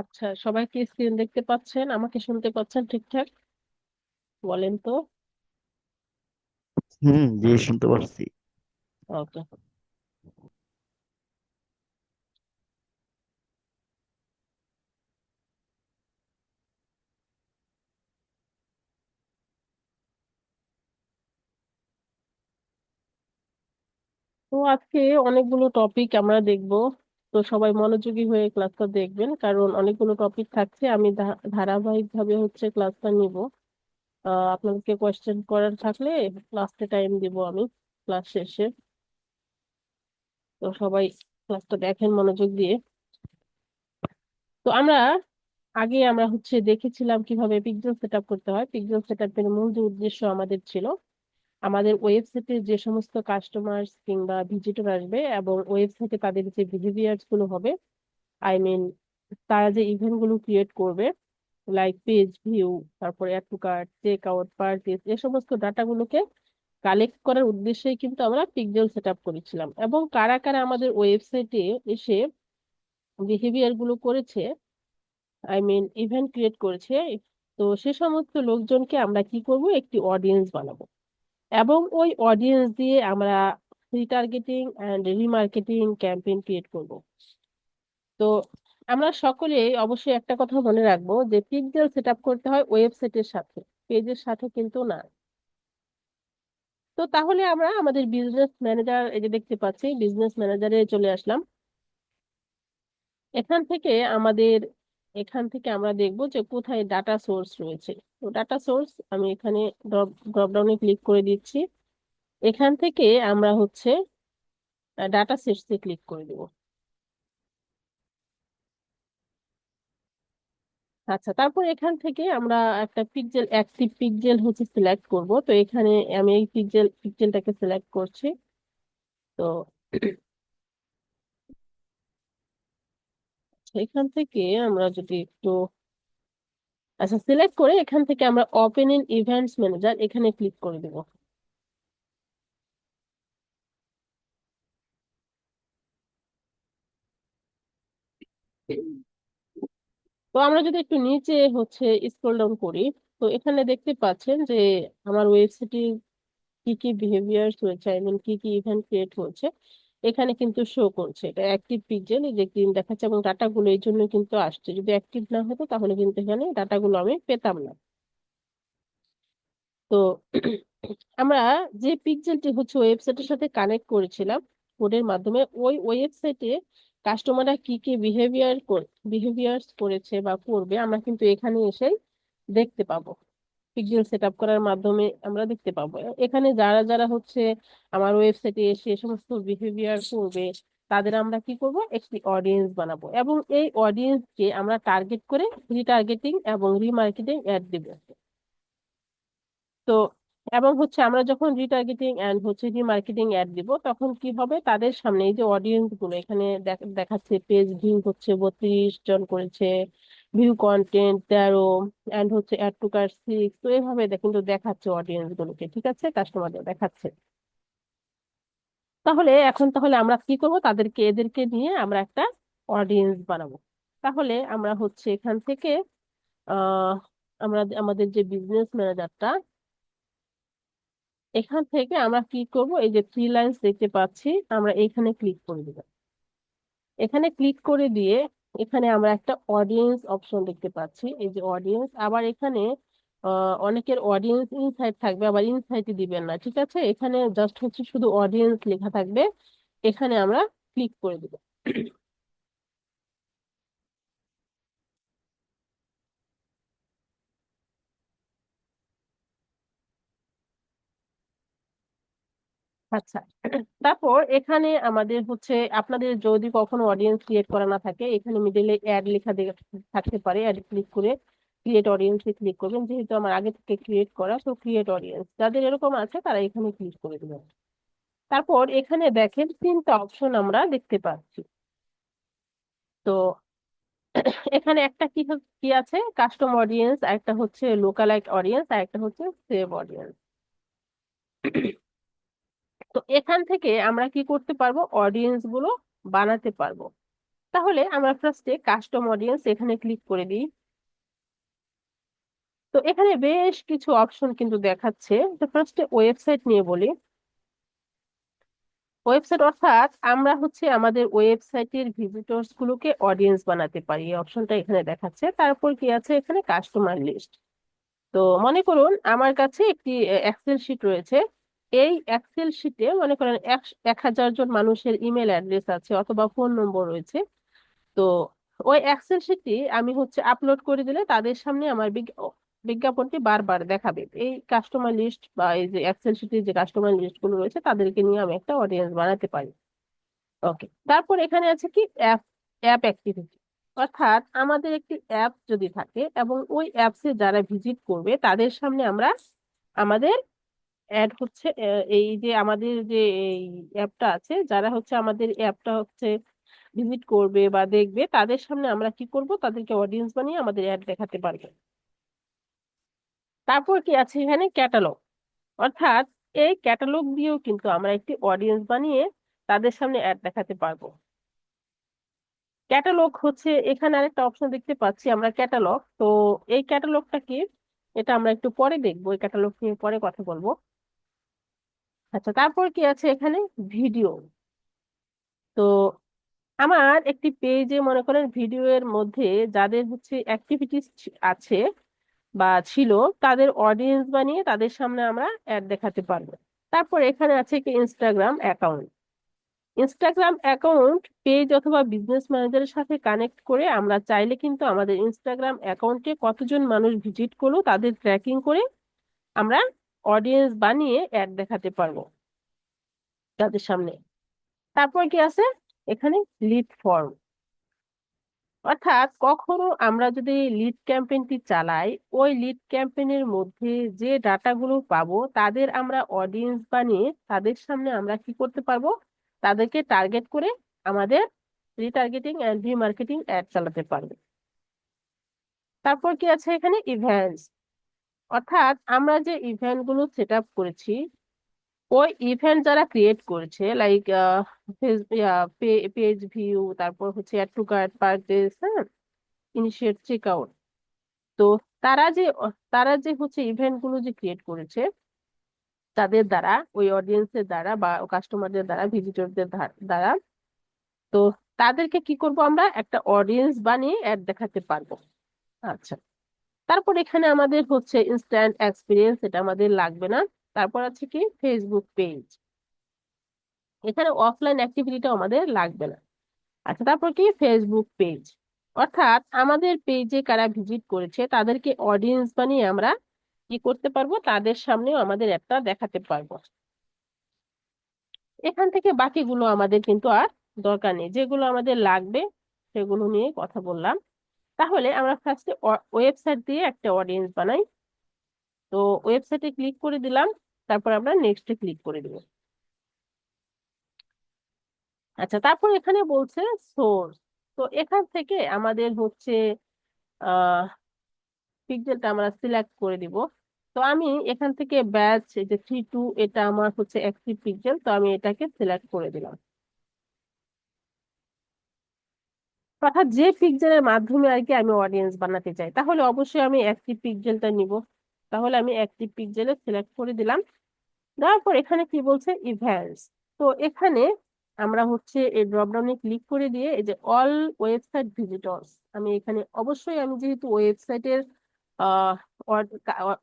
আচ্ছা, সবাই কি স্ক্রিন দেখতে পাচ্ছেন? আমাকে শুনতে পাচ্ছেন ঠিকঠাক? বলেন তো। জি, শুনতে পারছি। ওকে। তো আজকে অনেকগুলো টপিক আমরা দেখব। তো সবাই মনোযোগী হয়ে ক্লাসটা দেখবেন, কারণ অনেকগুলো টপিক থাকছে। আমি ধারাবাহিক ভাবে হচ্ছে ক্লাসটা নিব। আপনাদেরকে কোয়েশ্চেন করার থাকলে লাস্টে টাইম দিব আমি, ক্লাস শেষে। তো সবাই ক্লাসটা দেখেন মনোযোগ দিয়ে। তো আমরা হচ্ছে দেখেছিলাম কিভাবে পিক্সেল সেট আপ করতে হয়। পিক্সেল সেট আপের মূল যে উদ্দেশ্য আমাদের ছিল, আমাদের ওয়েবসাইটে যে সমস্ত কাস্টমার কিংবা ভিজিটর আসবে এবং ওয়েবসাইটে তাদের যে বিহেভিয়ার্স গুলো হবে, আই মিন তারা যে ইভেন্ট গুলো ক্রিয়েট করবে, লাইক পেজ ভিউ, তারপরে add to cart, check out, purchase, এই সমস্ত ডাটাগুলোকে কালেক্ট করার উদ্দেশ্যেই কিন্তু আমরা পিক্সেল সেট আপ করেছিলাম। এবং কারা কারা আমাদের ওয়েবসাইটে এসে বিহেভিয়ার গুলো করেছে, আই মিন ইভেন্ট ক্রিয়েট করেছে, তো সে সমস্ত লোকজনকে আমরা কি করব, একটি অডিয়েন্স বানাবো। এবং ওই অডিয়েন্স দিয়ে আমরা retargeting and remarketing campaign create করব। তো আমরা সকলে অবশ্যই একটা কথা মনে রাখবো যে পিক্সেল সেট আপ করতে হয় ওয়েবসাইটের সাথে, পেজের সাথে কিন্তু না। তো তাহলে আমরা আমাদের বিজনেস ম্যানেজার, এই যে দেখতে পাচ্ছি বিজনেস ম্যানেজারে চলে আসলাম। এখান থেকে আমাদের এখান থেকে আমরা দেখব যে কোথায় ডাটা সোর্স রয়েছে। তো ডাটা সোর্স আমি এখানে ড্রপ ডাউনে ক্লিক করে দিচ্ছি। এখান থেকে আমরা হচ্ছে ডাটা সেটসে ক্লিক করে দেব। আচ্ছা, তারপর এখান থেকে আমরা একটা পিক্সেল, অ্যাক্টিভ পিক্সেল হচ্ছে সিলেক্ট করব। তো এখানে আমি এই পিক্সেলটাকে সিলেক্ট করছি। তো এখান থেকে আমরা যদি একটু, আচ্ছা, সিলেক্ট করে এখান থেকে আমরা ওপেন ইন ইভেন্টস ম্যানেজার এখানে ক্লিক করে দেব। তো আমরা যদি একটু নিচে হচ্ছে স্ক্রল ডাউন করি, তো এখানে দেখতে পাচ্ছেন যে আমার ওয়েবসাইটে কি কি বিহেভিয়ার্স হয়েছে, আই মিন কি কি ইভেন্ট ক্রিয়েট হয়েছে, এখানে কিন্তু শো করছে। এটা অ্যাক্টিভ পিক্সেল, এই যে গ্রিন দেখাচ্ছে, এবং ডাটাগুলো এই জন্য কিন্তু আসছে। যদি অ্যাক্টিভ না হতো তাহলে কিন্তু এখানে ডাটাগুলো আমি পেতাম না। তো আমরা যে পিক্সেলটি হচ্ছে ওয়েবসাইটের সাথে কানেক্ট করেছিলাম কোডের মাধ্যমে, ওই ওয়েবসাইটে কাস্টমাররা কি কি বিহেভিয়ার্স করেছে বা করবে, আমরা কিন্তু এখানে এসে দেখতে পাবো। পিক্সেল সেট আপ করার মাধ্যমে আমরা দেখতে পাবো এখানে যারা যারা হচ্ছে আমার ওয়েবসাইটে এসে এ সমস্ত বিহেভিয়ার করবে, তাদের আমরা কি করব, একটি অডিয়েন্স বানাবো এবং এই অডিয়েন্সকে আমরা টার্গেট করে রিটার্গেটিং এবং রিমার্কেটিং অ্যাড দিব। তো এবং হচ্ছে আমরা যখন রিটার্গেটিং এন্ড হচ্ছে রিমার্কেটিং অ্যাড দিব, তখন কি হবে, তাদের সামনে এই যে অডিয়েন্স গুলো এখানে দেখাচ্ছে, পেজ ভিউ হচ্ছে 32 জন করেছে, ভিউ কন্টেন্ট 13, এন্ড হচ্ছে অ্যাড টু কার্ট 6। তো এইভাবে কিন্তু দেখাচ্ছে অডিয়েন্স গুলোকে, ঠিক আছে, কাস্টমারদের দেখাচ্ছে। তাহলে আমরা কি করব, এদেরকে নিয়ে আমরা একটা অডিয়েন্স বানাবো। তাহলে আমরা হচ্ছে এখান থেকে আহ আমরা আমাদের যে বিজনেস ম্যানেজারটা, এখান থেকে আমরা কি করব, এই যে থ্রি লাইন্স দেখতে পাচ্ছি, আমরা এখানে ক্লিক করে দিব। এখানে ক্লিক করে দিয়ে এখানে আমরা একটা অডিয়েন্স অপশন দেখতে পাচ্ছি, এই যে অডিয়েন্স। আবার এখানে অনেকের অডিয়েন্স ইনসাইট থাকবে, আবার ইনসাইটে দিবেন না, ঠিক আছে, এখানে জাস্ট হচ্ছে শুধু অডিয়েন্স লেখা থাকবে। এখানে আমরা ক্লিক করে দিব। আচ্ছা, তারপর এখানে আমাদের হচ্ছে, আপনাদের যদি কখনো অডিয়েন্স ক্রিয়েট করা না থাকে, এখানে মিডলে অ্যাড লেখা থাকতে পারে। অ্যাড ক্লিক করে ক্রিয়েট অডিয়েন্সে ক্লিক করবেন। যেহেতু আমার আগে থেকে ক্রিয়েট করা, তো ক্রিয়েট অডিয়েন্স যাদের এরকম আছে তারা এখানে ক্লিক করে দেবেন। তারপর এখানে দেখেন তিনটা অপশন আমরা দেখতে পাচ্ছি। তো এখানে একটা কি আছে, কাস্টম অডিয়েন্স, একটা হচ্ছে লোকালাইট অডিয়েন্স, আর একটা হচ্ছে সেভ অডিয়েন্স। তো এখান থেকে আমরা কি করতে পারবো, অডিয়েন্স গুলো বানাতে পারবো। তাহলে আমরা ফার্স্টে কাস্টম অডিয়েন্স এখানে ক্লিক করে দিই। তো এখানে বেশ কিছু অপশন কিন্তু দেখাচ্ছে। তো ফার্স্টে ওয়েবসাইট নিয়ে বলি। ওয়েবসাইট অর্থাৎ আমরা হচ্ছে আমাদের ওয়েবসাইটের ভিজিটরস গুলোকে অডিয়েন্স বানাতে পারি, এই অপশনটা এখানে দেখাচ্ছে। তারপর কি আছে এখানে কাস্টমার লিস্ট। তো মনে করুন আমার কাছে একটি এক্সেল শিট রয়েছে। এই এক্সেল শিটে মনে করেন 1,000 জন মানুষের ইমেল অ্যাড্রেস আছে অথবা ফোন নম্বর রয়েছে। তো ওই এক্সেল শিটটি আমি হচ্ছে আপলোড করে দিলে তাদের সামনে আমার বিজ্ঞাপনটি বারবার দেখাবে। এই কাস্টমার লিস্ট বা এই যে এক্সেল শিটে যে কাস্টমার লিস্ট গুলো রয়েছে তাদেরকে নিয়ে আমি একটা অডিয়েন্স বানাতে পারি। ওকে, তারপর এখানে আছে কি অ্যাপ অ্যাপ অ্যাক্টিভিটি। অর্থাৎ আমাদের একটি অ্যাপ যদি থাকে এবং ওই অ্যাপসে যারা ভিজিট করবে তাদের সামনে আমরা আমাদের অ্যাড হচ্ছে এই যে আমাদের যে এই অ্যাপটা আছে, যারা হচ্ছে আমাদের অ্যাপটা হচ্ছে ভিজিট করবে বা দেখবে তাদের সামনে আমরা কি করব, তাদেরকে অডিয়েন্স বানিয়ে আমাদের অ্যাড দেখাতে পারবো। তারপর কি আছে এখানে ক্যাটালগ। অর্থাৎ এই ক্যাটালগ দিয়েও কিন্তু আমরা একটি অডিয়েন্স বানিয়ে তাদের সামনে অ্যাড দেখাতে পারবো। ক্যাটালগ হচ্ছে এখানে আরেকটা অপশন দেখতে পাচ্ছি আমরা, ক্যাটালগ। তো এই ক্যাটালগটা কি, এটা আমরা একটু পরে দেখবো, এই ক্যাটালগ নিয়ে পরে কথা বলবো। আচ্ছা, তারপর কি আছে এখানে ভিডিও। তো আমার একটি পেজে মনে করেন ভিডিও এর মধ্যে যাদের হচ্ছে অ্যাক্টিভিটিস আছে বা ছিল, তাদের অডিয়েন্স বানিয়ে তাদের সামনে আমরা অ্যাড দেখাতে পারবো। তারপর এখানে আছে কি Instagram account. Instagram account page অথবা বিজনেস ম্যানেজারের সাথে কানেক্ট করে আমরা চাইলে কিন্তু আমাদের ইনস্টাগ্রাম অ্যাকাউন্টে কতজন মানুষ ভিজিট করলো তাদের ট্র্যাকিং করে আমরা অডিয়েন্স বানিয়ে অ্যাড দেখাতে পারবো তাদের সামনে। তারপর কি আছে এখানে লিড ফর্ম। অর্থাৎ কখনো আমরা যদি লিড ক্যাম্পেইনটি চালাই, ওই লিড ক্যাম্পেইনের মধ্যে যে ডাটাগুলো পাবো তাদের আমরা অডিয়েন্স বানিয়ে তাদের সামনে আমরা কি করতে পারবো, তাদেরকে টার্গেট করে আমাদের রিটার্গেটিং এন্ড রিমার্কেটিং অ্যাড চালাতে পারবো। তারপর কি আছে এখানে ইভেন্টস। অর্থাৎ আমরা যে ইভেন্ট গুলো সেট আপ করেছি, ওই ইভেন্ট যারা ক্রিয়েট করেছে লাইক পেজ ভিউ, তারপর হচ্ছে অ্যাড টু কার্ট পারচেজ, হ্যাঁ, ইনিশিয়েট চেকআউট। তো তারা যে হচ্ছে ইভেন্ট গুলো যে ক্রিয়েট করেছে তাদের দ্বারা, ওই অডিয়েন্সের দ্বারা বা কাস্টমারদের দ্বারা, ভিজিটরদের দ্বারা, তো তাদেরকে কি করব, আমরা একটা অডিয়েন্স বানিয়ে অ্যাড দেখাতে পারবো। আচ্ছা, তারপর এখানে আমাদের হচ্ছে ইনস্ট্যান্ট এক্সপিরিয়েন্স, এটা আমাদের লাগবে না। তারপর আছে কি ফেসবুক পেজ, এখানে অফলাইন অ্যাক্টিভিটিটা আমাদের লাগবে না। আচ্ছা, তারপর কি ফেসবুক পেজ। অর্থাৎ আমাদের পেজে কারা ভিজিট করেছে তাদেরকে অডিয়েন্স বানিয়ে আমরা কি করতে পারবো, তাদের সামনেও আমাদের একটা দেখাতে পারবো। এখান থেকে বাকিগুলো আমাদের কিন্তু আর দরকার নেই, যেগুলো আমাদের লাগবে সেগুলো নিয়ে কথা বললাম। তাহলে আমরা ফার্স্টে ওয়েবসাইট দিয়ে একটা অডিয়েন্স বানাই। তো ওয়েবসাইটে ক্লিক করে দিলাম, তারপর আমরা নেক্সটে ক্লিক করে দিব। আচ্ছা, তারপর এখানে বলছে সোর্স। তো এখান থেকে আমাদের হচ্ছে পিক্সেলটা আমরা সিলেক্ট করে দিব। তো আমি এখান থেকে ব্যাচ এই যে 3 2, এটা আমার হচ্ছে অ্যাক্টিভ পিক্সেল, তো আমি এটাকে সিলেক্ট করে দিলাম। অর্থাৎ যে পিক্সেলের মাধ্যমে আর কি আমি অডিয়েন্স বানাতে চাই, তাহলে অবশ্যই আমি অ্যাক্টিভ পিক্সেলটা নিব। তাহলে আমি অ্যাক্টিভ পিক্সেলে সিলেক্ট করে দিলাম। দেওয়ার পর এখানে কি বলছে ইভেন্টস। তো এখানে আমরা হচ্ছে এই ড্রপডাউনে ক্লিক করে দিয়ে এই যে অল ওয়েবসাইট ভিজিটরস, আমি এখানে অবশ্যই আমি যেহেতু ওয়েবসাইটের আহ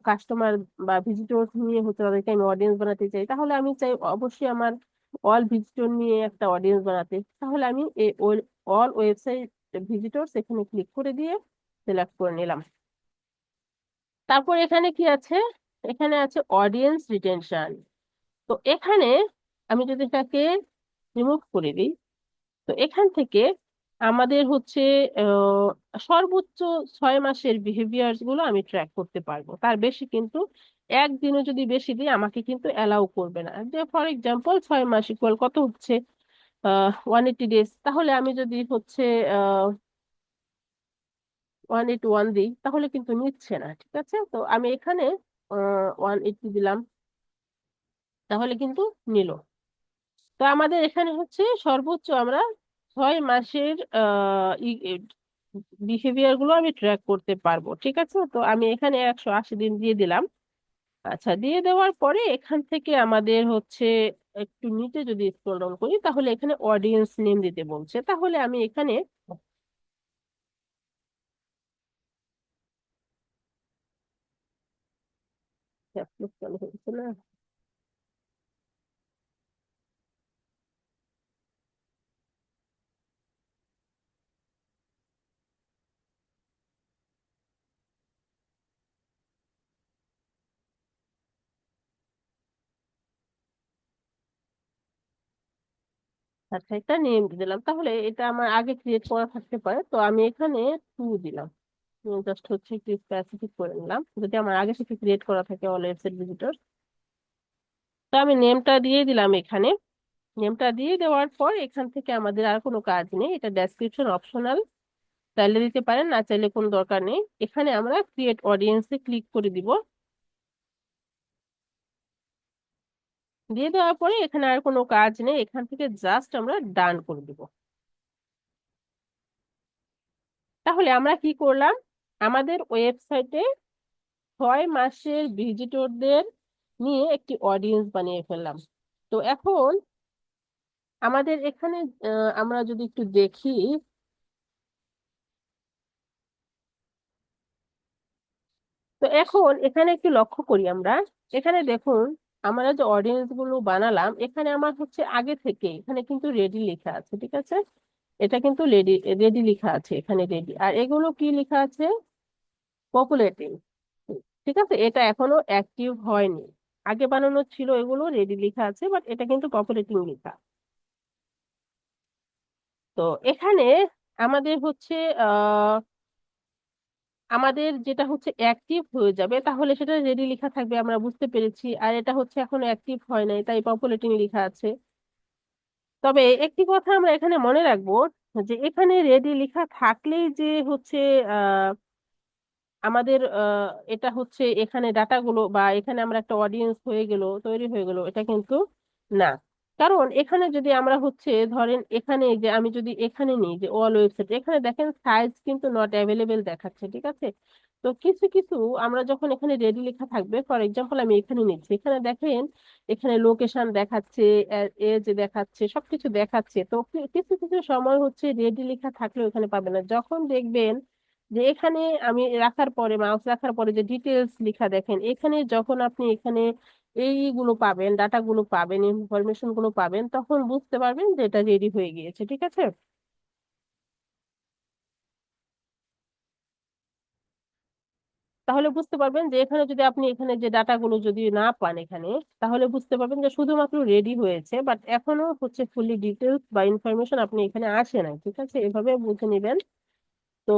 কাস্টমার বা ভিজিটর নিয়ে হচ্ছে তাদেরকে আমি অডিয়েন্স বানাতে চাই, তাহলে আমি চাই অবশ্যই আমার অল ভিজিটর নিয়ে একটা অডিয়েন্স বানাতে। তাহলে আমি এই অল ওয়েবসাইট ভিজিটরস এখানে ক্লিক করে দিয়ে সিলেক্ট করে নিলাম। তারপর এখানে কি আছে, এখানে আছে অডিয়েন্স রিটেনশন। তো এখানে আমি যদি এটাকে রিমুভ করে দিই, তো এখান থেকে আমাদের হচ্ছে সর্বোচ্চ 6 মাসের বিহেভিয়ার্স গুলো আমি ট্র্যাক করতে পারবো, তার বেশি কিন্তু একদিনও যদি বেশি দিই আমাকে কিন্তু অ্যালাউ করবে না। যে ফর এক্সাম্পল 6 মাস ইকুয়াল কত হচ্ছে 180 ডেজ, তাহলে আমি যদি হচ্ছে 181 দিই তাহলে কিন্তু নিচ্ছে না। ঠিক আছে, তো আমি এখানে 180 দিলাম, তাহলে কিন্তু নিল। তো আমাদের এখানে হচ্ছে সর্বোচ্চ আমরা 6 মাসের বিহেভিয়ার গুলো আমি ট্র্যাক করতে পারবো। ঠিক আছে, তো আমি এখানে 180 দিন দিয়ে দিলাম। আচ্ছা, দিয়ে দেওয়ার পরে এখান থেকে আমাদের হচ্ছে একটু নিচে যদি স্ক্রল ডাউন করি, তাহলে এখানে অডিয়েন্স নেম দিতে বলছে। তাহলে আমি এখানে চালু হয়েছে না? আচ্ছা, এটা নেম দিলাম, তাহলে এটা আমার আগে ক্রিয়েট করা থাকতে পারে, তো আমি এখানে 2 দিলাম। জাস্ট হচ্ছে একটু স্পেসিফিক করে নিলাম, যদি আমার আগে থেকে ক্রিয়েট করা থাকে অল ওয়েবসাইট ভিজিটর। তো আমি নেমটা দিয়ে দিলাম এখানে। নেমটা দিয়ে দেওয়ার পর এখান থেকে আমাদের আর কোনো কাজ নেই, এটা ডেসক্রিপশন অপশনাল, চাইলে দিতে পারেন, না চাইলে কোনো দরকার নেই। এখানে আমরা ক্রিয়েট অডিয়েন্সে ক্লিক করে দিব। দিয়ে দেওয়ার পরে এখানে আর কোনো কাজ নেই, এখান থেকে জাস্ট আমরা ডান করে দিব। তাহলে আমরা কি করলাম, আমাদের ওয়েবসাইটে 6 মাসের ভিজিটরদের নিয়ে একটি অডিয়েন্স বানিয়ে ফেললাম। তো এখন আমাদের এখানে আমরা যদি একটু দেখি, তো এখন এখানে একটু লক্ষ্য করি আমরা। এখানে দেখুন, আমরা যে অডিয়েন্স গুলো বানালাম, এখানে আমার হচ্ছে আগে থেকে এখানে কিন্তু রেডি লেখা আছে। ঠিক আছে, এটা কিন্তু রেডি রেডি লেখা আছে এখানে, রেডি। আর এগুলো কি লেখা আছে? পপুলেটিং। ঠিক আছে, এটা এখনো অ্যাক্টিভ হয়নি। আগে বানানো ছিল এগুলো রেডি লেখা আছে, বাট এটা কিন্তু পপুলেটিং লেখা। তো এখানে আমাদের হচ্ছে আমাদের যেটা হচ্ছে অ্যাক্টিভ হয়ে যাবে, তাহলে সেটা রেডি লেখা থাকবে, আমরা বুঝতে পেরেছি। আর এটা হচ্ছে এখনো অ্যাক্টিভ হয় নাই, তাই পপুলেটিং লেখা আছে। তবে একটি কথা আমরা এখানে মনে রাখবো, যে এখানে রেডি লেখা থাকলেই যে হচ্ছে আমাদের এটা হচ্ছে এখানে ডাটাগুলো বা এখানে আমরা একটা অডিয়েন্স হয়ে গেল, তৈরি হয়ে গেল, এটা কিন্তু না। কারণ এখানে যদি আমরা হচ্ছে ধরেন এখানে যে আমি যদি এখানে নিই যে অল ওয়েবসাইট, এখানে দেখেন সাইজ কিন্তু নট অ্যাভেলেবেল দেখাচ্ছে। ঠিক আছে, তো কিছু কিছু আমরা যখন এখানে রেডি লেখা থাকবে, ফর এক্সাম্পল আমি এখানে নিচ্ছি, এখানে দেখেন এখানে লোকেশন দেখাচ্ছে, এজ দেখাচ্ছে, সবকিছু দেখাচ্ছে। তো কিছু কিছু সময় হচ্ছে রেডি লেখা থাকলেও এখানে পাবে না। যখন দেখবেন যে এখানে আমি রাখার পরে, মাউস রাখার পরে যে ডিটেলস লেখা দেখেন, এখানে যখন আপনি এখানে এইগুলো পাবেন, ডাটাগুলো পাবেন, ইনফরমেশন গুলো পাবেন, তখন বুঝতে পারবেন যে এটা রেডি হয়ে গিয়েছে। ঠিক আছে, তাহলে বুঝতে পারবেন যে এখানে যদি আপনি এখানে যে ডাটাগুলো যদি না পান এখানে, তাহলে বুঝতে পারবেন যে শুধুমাত্র রেডি হয়েছে, বাট এখনো হচ্ছে ফুলি ডিটেলস বা ইনফরমেশন আপনি এখানে আসে নাই। ঠিক আছে, এভাবে বুঝে নেবেন। তো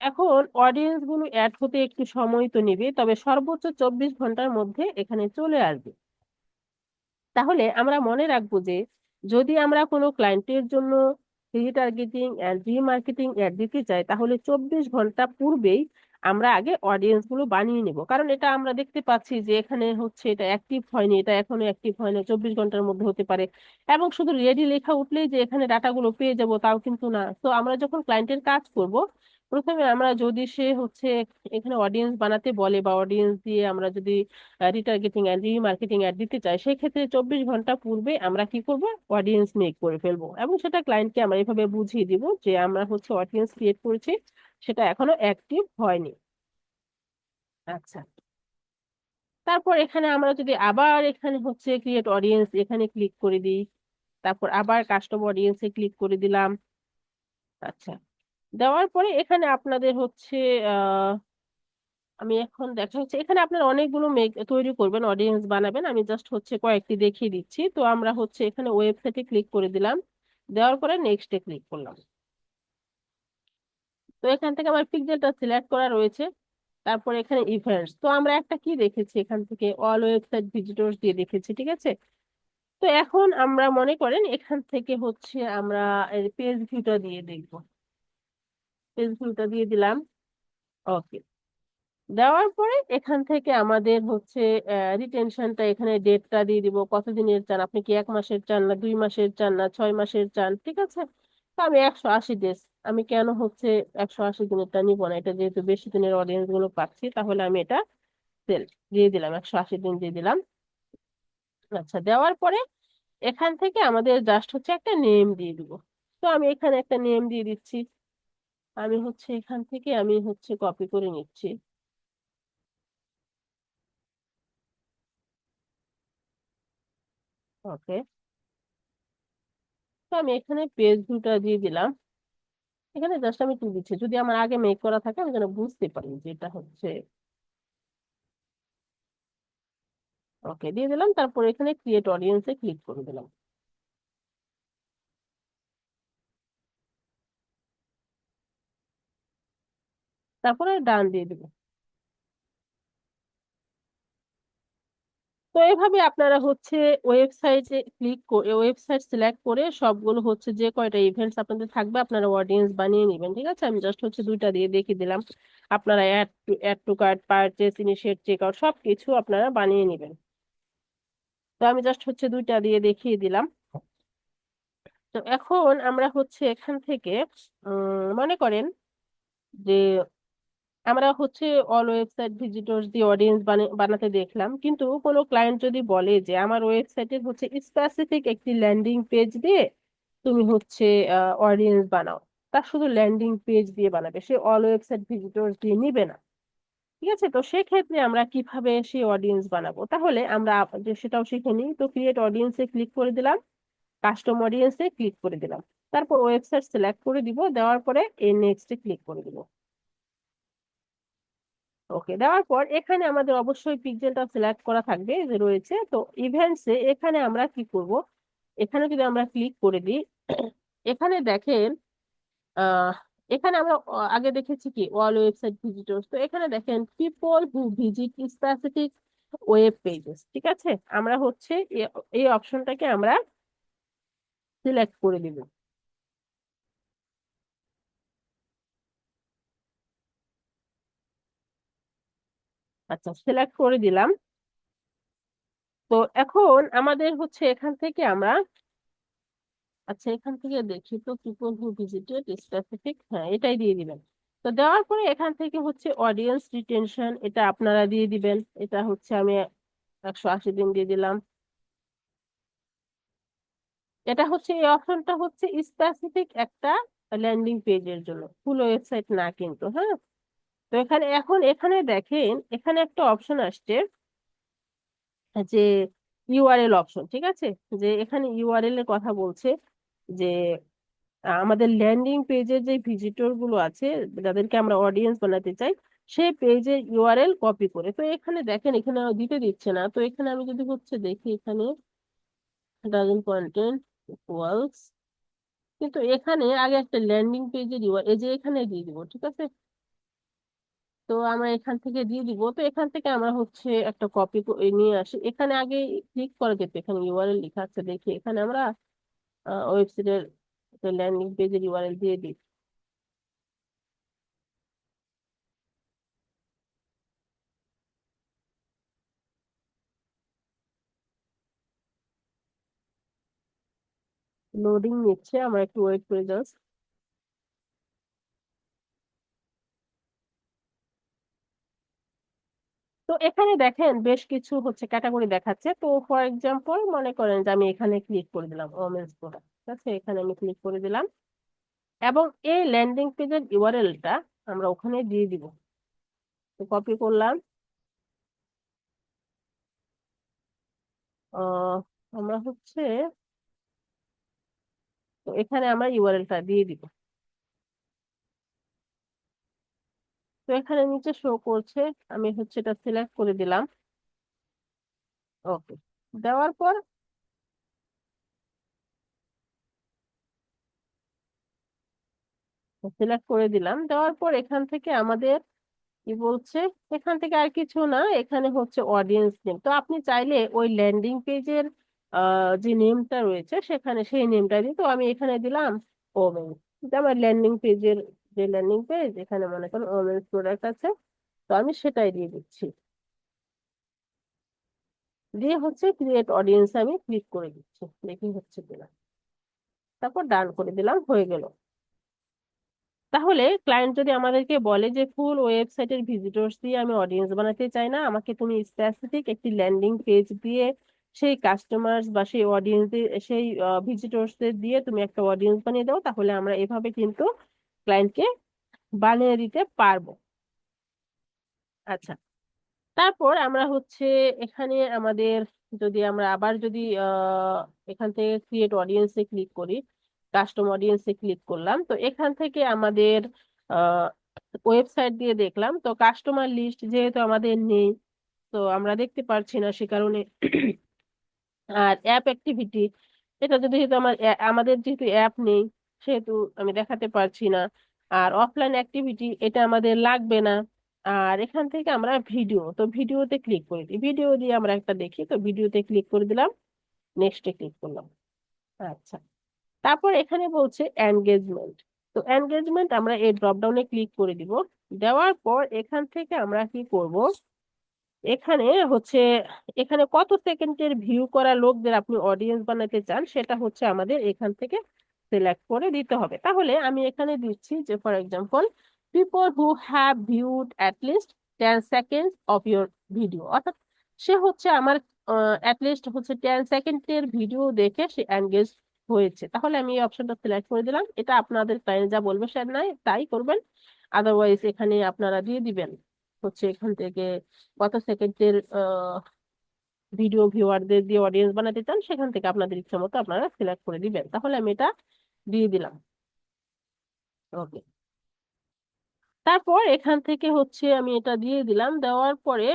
এখন অডিয়েন্স গুলো অ্যাড হতে একটু সময় তো নেবে, তবে সর্বোচ্চ 24 ঘন্টার মধ্যে এখানে চলে আসবে। তাহলে আমরা মনে রাখবো যে যদি আমরা কোনো ক্লায়েন্টের জন্য রিটার্গেটিং অ্যান্ড রিমার্কেটিং অ্যাড দিতে চাই, তাহলে 24 ঘন্টা পূর্বেই আমরা আগে অডিয়েন্স গুলো বানিয়ে নেব। কারণ এটা আমরা দেখতে পাচ্ছি যে এখানে হচ্ছে এটা অ্যাক্টিভ হয়নি, এটা এখনো অ্যাক্টিভ হয়নি, 24 ঘন্টার মধ্যে হতে পারে। এবং শুধু রেডি লেখা উঠলেই যে এখানে ডাটাগুলো পেয়ে যাব তাও কিন্তু না। তো আমরা যখন ক্লায়েন্টের কাজ করব, প্রথমে আমরা যদি সে হচ্ছে এখানে অডিয়েন্স বানাতে বলে বা অডিয়েন্স দিয়ে আমরা যদি রিটার্গেটিং অ্যান্ড রিমার্কেটিং অ্যাড দিতে চাই, সেই ক্ষেত্রে 24 ঘন্টা পূর্বে আমরা কি করব, অডিয়েন্স মেক করে ফেলবো, এবং সেটা ক্লায়েন্টকে আমরা এভাবে বুঝিয়ে দিব যে আমরা হচ্ছে অডিয়েন্স ক্রিয়েট করেছি, সেটা এখনো অ্যাক্টিভ হয়নি। আচ্ছা, তারপর এখানে আমরা যদি আবার এখানে হচ্ছে ক্রিয়েট অডিয়েন্স এখানে ক্লিক করে দিই, তারপর আবার কাস্টম অডিয়েন্সে ক্লিক করে দিলাম। আচ্ছা, দেওয়ার পরে এখানে আপনাদের হচ্ছে আমি এখন দেখা হচ্ছে এখানে আপনারা অনেকগুলো মেক তৈরি করবেন, অডিয়েন্স বানাবেন, আমি জাস্ট হচ্ছে কয়েকটি দেখিয়ে দিচ্ছি। তো আমরা হচ্ছে এখানে ওয়েবসাইটে ক্লিক করে দিলাম, দেওয়ার পরে নেক্সটে ক্লিক করলাম। তো এখান থেকে আমার পিক্সেলটা সিলেক্ট করা রয়েছে। তারপর এখানে ইভেন্টস, তো আমরা একটা কি দেখেছি এখান থেকে অল ওয়েবসাইট ভিজিটরস দিয়ে দেখেছি। ঠিক আছে, তো এখন আমরা মনে করেন এখান থেকে হচ্ছে আমরা পেজ ভিউটা দিয়ে দেখবো। পেজ ভিউটা দিয়ে দিলাম। ওকে, দেওয়ার পরে এখান থেকে আমাদের হচ্ছে রিটেনশনটা, এখানে ডেটটা দিয়ে দিব, কতদিনের চান, আপনি কি 1 মাসের চান, না 2 মাসের চান, না 6 মাসের চান। ঠিক আছে, তো আমি 180 ডেজ, আমি কেন হচ্ছে 180 দিনেরটা নিব না, এটা যেহেতু বেশি দিনের অডিয়েন্স গুলো পাচ্ছি, তাহলে আমি এটা সেল দিয়ে দিলাম, 180 দিন দিয়ে দিলাম। আচ্ছা, দেওয়ার পরে এখান থেকে আমাদের জাস্ট হচ্ছে একটা নেম দিয়ে দিব। তো আমি এখানে একটা নেম দিয়ে দিচ্ছি। আমি হচ্ছে এখান থেকে আমি হচ্ছে কপি করে নিচ্ছি। ওকে, তো আমি এখানে পেজ দুটা দিয়ে দিলাম। এখানে জাস্ট আমি টু দিচ্ছি, যদি আমার আগে মেক করা থাকে আমি যেন বুঝতে পারি যে এটা হচ্ছে। ওকে, দিয়ে দিলাম, তারপর এখানে ক্রিয়েট অডিয়েন্সে ক্লিক করে দিলাম। তারপরে ডান দিয়ে দিব। তো এইভাবে আপনারা হচ্ছে ওয়েবসাইটে ক্লিক করে, ওয়েবসাইট সিলেক্ট করে সবগুলো হচ্ছে যে কয়টা ইভেন্টস আপনাদের থাকবে আপনারা অডিয়েন্স বানিয়ে নেবেন। ঠিক আছে, আমি জাস্ট হচ্ছে দুইটা দিয়ে দেখিয়ে দিলাম। আপনারা add to cart, purchase, initiate, check out সবকিছু আপনারা বানিয়ে নেবেন। তো আমি জাস্ট হচ্ছে দুইটা দিয়ে দেখিয়ে দিলাম। তো এখন আমরা হচ্ছে এখান থেকে মনে করেন যে আমরা হচ্ছে অল ওয়েবসাইট ভিজিটরস দিয়ে অডিয়েন্স বানাতে দেখলাম, কিন্তু কোনো ক্লায়েন্ট যদি বলে যে আমার ওয়েবসাইটের হচ্ছে স্পেসিফিক একটি ল্যান্ডিং পেজ দিয়ে তুমি হচ্ছে অডিয়েন্স বানাও, তার শুধু ল্যান্ডিং পেজ দিয়ে বানাবে, সে অল ওয়েবসাইট ভিজিটরস দিয়ে নিবে না। ঠিক আছে, তো সেক্ষেত্রে আমরা কিভাবে সেই অডিয়েন্স বানাবো, তাহলে আমরা যে সেটাও শিখে নিই। তো ক্রিয়েট অডিয়েন্সে ক্লিক করে দিলাম, কাস্টম অডিয়েন্সে ক্লিক করে দিলাম, তারপর ওয়েবসাইট সিলেক্ট করে দিব, দেওয়ার পরে এই নেক্সটে ক্লিক করে দিব। ওকে, দেওয়ার পর এখানে আমাদের অবশ্যই পিক্সেলটা সিলেক্ট করা থাকবে যে রয়েছে। তো ইভেন্টসে এখানে আমরা কি করব, এখানে যদি আমরা ক্লিক করে দিই, এখানে দেখেন আহ এখানে আমরা আগে দেখেছি কি অল ওয়েবসাইট ভিজিটর্স, তো এখানে দেখেন people who visit specific web pages. ঠিক আছে, আমরা হচ্ছে এই অপশনটাকে আমরা সিলেক্ট করে দিব। আচ্ছা, সিলেক্ট করে দিলাম। তো এখন আমাদের হচ্ছে এখান থেকে আমরা, আচ্ছা এখান থেকে দেখি তো পিপল হু ভিজিটেড স্পেসিফিক, হ্যাঁ এটাই দিয়ে দিবেন। তো দেওয়ার পরে এখান থেকে হচ্ছে অডিয়েন্স রিটেনশন, এটা আপনারা দিয়ে দিবেন। এটা হচ্ছে আমি 180 দিন দিয়ে দিলাম। এটা হচ্ছে এই অপশনটা হচ্ছে স্পেসিফিক একটা ল্যান্ডিং পেজের জন্য, ফুল ওয়েবসাইট না কিন্তু, হ্যাঁ। তো এখানে এখন এখানে দেখেন এখানে একটা অপশন আসছে যে ইউআরএল অপশন। ঠিক আছে, যে এখানে ইউআরএল এর কথা বলছে যে আমাদের ল্যান্ডিং পেজের যে ভিজিটর গুলো আছে যাদেরকে আমরা অডিয়েন্স বানাতে চাই, সেই পেজের ইউআরএল কপি করে। তো এখানে দেখেন এখানে দিতে দিচ্ছে না। তো এখানে আমি যদি হচ্ছে দেখি এখানে ডাজন কন্টেন্ট ইকুয়ালস, কিন্তু এখানে আগে একটা ল্যান্ডিং পেজের ইউআরএল এই যে এখানে দিয়ে দিব। ঠিক আছে, তো আমরা এখান থেকে দিয়ে দিব। তো এখান থেকে আমরা হচ্ছে একটা কপি নিয়ে আসি, এখানে আগে ক্লিক করা যেত, এখানে ইউআরএল লেখা আছে দেখি, এখানে আমরা ওয়েবসাইটের ল্যান্ডিং পেজের ইউআরএল দিয়ে দিই। লোডিং নিচ্ছে, আমরা একটু ওয়েট করে জাস্ট। তো এখানে দেখেন বেশ কিছু হচ্ছে ক্যাটাগরি দেখাচ্ছে। তো ফর এক্সাম্পল মনে করেন যে আমি এখানে ক্লিক করে দিলাম ওমেন্স প্রোডাক্ট। ঠিক আছে, এখানে আমি ক্লিক করে দিলাম এবং এই ল্যান্ডিং পেজের ইউআরএলটা আমরা ওখানে দিয়ে দিব। তো কপি করলাম, আহ আমরা হচ্ছে, তো এখানে আমরা ইউআরএলটা দিয়ে দিব। তো এখানে নিচে শো করছে, আমি হচ্ছে এটা সিলেক্ট করে দিলাম। ওকে, দেওয়ার পর সিলেক্ট করে দিলাম, দেওয়ার পর এখান থেকে আমাদের কি বলছে, এখান থেকে আর কিছু না, এখানে হচ্ছে অডিয়েন্স নেম। তো আপনি চাইলে ওই ল্যান্ডিং পেজের যে নেমটা রয়েছে সেখানে সেই নেমটা দিই। তো আমি এখানে দিলাম ওমেন্স, আমার ল্যান্ডিং পেজের যে ল্যান্ডিং পেজ এখানে মনে করেন ওমেন্স প্রোডাক্ট আছে, তো আমি সেটাই দিয়ে দিচ্ছি। দিয়ে হচ্ছে ক্রিয়েট অডিয়েন্স আমি ক্লিক করে দিচ্ছি, দেখি হচ্ছে কিনা। তারপর ডান করে দিলাম, হয়ে গেল। তাহলে ক্লায়েন্ট যদি আমাদেরকে বলে যে ফুল ওয়েবসাইটের ভিজিটর্স দিয়ে আমি অডিয়েন্স বানাতে চাই না, আমাকে তুমি স্পেসিফিক একটি ল্যান্ডিং পেজ দিয়ে সেই কাস্টমার্স বা সেই অডিয়েন্স সেই ভিজিটর্সদের দিয়ে তুমি একটা অডিয়েন্স বানিয়ে দাও, তাহলে আমরা এভাবে কিন্তু ক্লায়েন্টকে বানিয়ে দিতে পারবো। আচ্ছা, তারপর আমরা হচ্ছে এখানে আমাদের, যদি আমরা আবার যদি এখান থেকে ক্রিয়েট অডিয়েন্সে ক্লিক করি, কাস্টম অডিয়েন্সে ক্লিক করলাম, তো এখান থেকে আমাদের ওয়েবসাইট দিয়ে দেখলাম, তো কাস্টমার লিস্ট যেহেতু আমাদের নেই, তো আমরা দেখতে পারছি না, সে কারণে আর অ্যাপ অ্যাক্টিভিটি, এটা যদি, যেহেতু আমাদের যেহেতু অ্যাপ নেই, সেহেতু আমি দেখাতে পারছি না। আর অফলাইন অ্যাক্টিভিটি, এটা আমাদের লাগবে না। আর এখান থেকে আমরা ভিডিও, তো ভিডিওতে ক্লিক করে দিই, ভিডিও দিয়ে আমরা একটা দেখি, তো ভিডিওতে ক্লিক করে দিলাম, নেক্সটে ক্লিক করলাম। আচ্ছা, তারপর এখানে বলছে এনগেজমেন্ট। তো এনগেজমেন্ট আমরা এই ড্রপ ডাউনে ক্লিক করে দিব। দেওয়ার পর এখান থেকে আমরা কি করব, এখানে হচ্ছে, এখানে কত সেকেন্ডের ভিউ করা লোকদের আপনি অডিয়েন্স বানাতে চান, সেটা হচ্ছে আমাদের এখান থেকে সিলেক্ট করে দিতে হবে। তাহলে আমি এখানে দিচ্ছি যে for example, people who have viewed at least 10 seconds of your video, অর্থাৎ সে হচ্ছে আমার অ্যাটলিস্ট হচ্ছে 10 সেকেন্ডের ভিডিও দেখে সে এনগেজ হয়েছে। তাহলে আমি এই অপশনটা সিলেক্ট করে দিলাম। এটা আপনাদের ক্লায়েন্ট যা বলবে সে নাই তাই করবেন, আদারওয়াইজ এখানে আপনারা দিয়ে দিবেন হচ্ছে এখান থেকে কত সেকেন্ডের ভিডিও ভিউয়ারদের দিয়ে অডিয়েন্স বানাতে চান, সেখান থেকে আপনাদের ইচ্ছা মতো আপনারা সিলেক্ট করে দিবেন। তাহলে আমি এটা দিয়ে দিলাম। ওকে, তারপর এখান থেকে হচ্ছে আমি এটা দিয়ে দিলাম, দেওয়ার পরে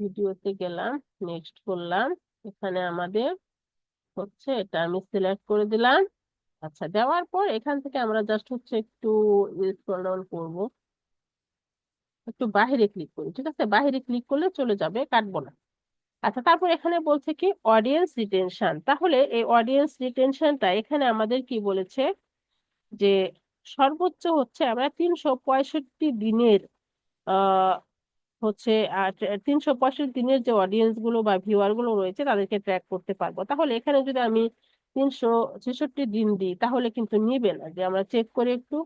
ভিডিওতে গেলাম, নেক্সট করলাম, এখানে আমাদের হচ্ছে এটা আমি সিলেক্ট করে দিলাম। আচ্ছা, দেওয়ার পর এখান থেকে আমরা জাস্ট হচ্ছে একটু স্ক্রল ডাউন করবো, একটু বাইরে ক্লিক করি, ঠিক আছে, বাইরে ক্লিক করলে চলে যাবে, কাটবো না। আচ্ছা, তারপর এখানে বলছে কি অডিয়েন্স রিটেনশন। তাহলে এই অডিয়েন্স রিটেনশনটা এখানে আমাদের কি বলেছে, যে সর্বোচ্চ হচ্ছে আমরা 365 দিনের আহ হচ্ছে 365 দিনের যে অডিয়েন্স গুলো বা ভিউয়ার গুলো রয়েছে তাদেরকে ট্র্যাক করতে পারবো। তাহলে এখানে যদি আমি 366 দিন দিই, তাহলে কিন্তু নিবে না, যে আমরা চেক করে একটু,